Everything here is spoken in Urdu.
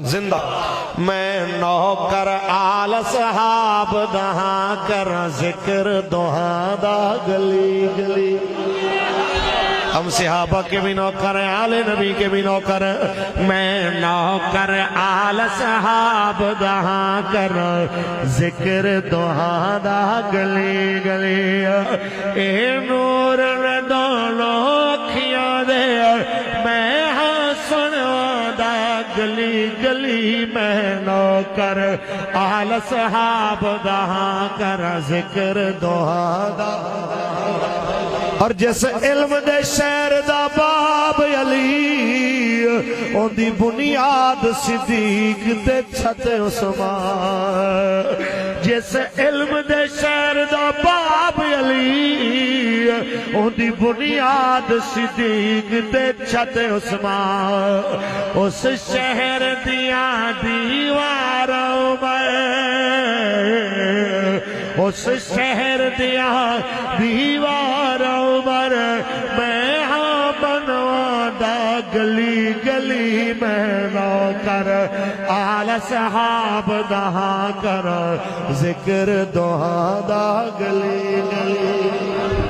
زندہ میں نوکر آل صحاب دہاں کر ذکر دہاں دا گلی گلی ہم صحابہ کے بھی نوکر ہیں آل نبی کے بھی نوکر ہیں میں نوکر آل صحاب دہاں کر ذکر دہاں دا گلی گلی اے نور دونوں اکھیاں دے میں ہاں سنوا دا گلی گلی میں نوکر آل صحاب دہاں کر ذکر دہاں دا اور جس علم دے شہر دا باب علی ان دی بنیاد صدیق تے چھت عثمان جس علم دے شہر دا باب علی ان دی بنیاد صدیق تے چھت عثمان اس شہر دیا دیواروں میں اس شہر دیا دیواروں پر میں ہاں بنوا دا گلی گلی میں نوکر آل صحاب دہاں کر ذکر دہاں دا گلی گلی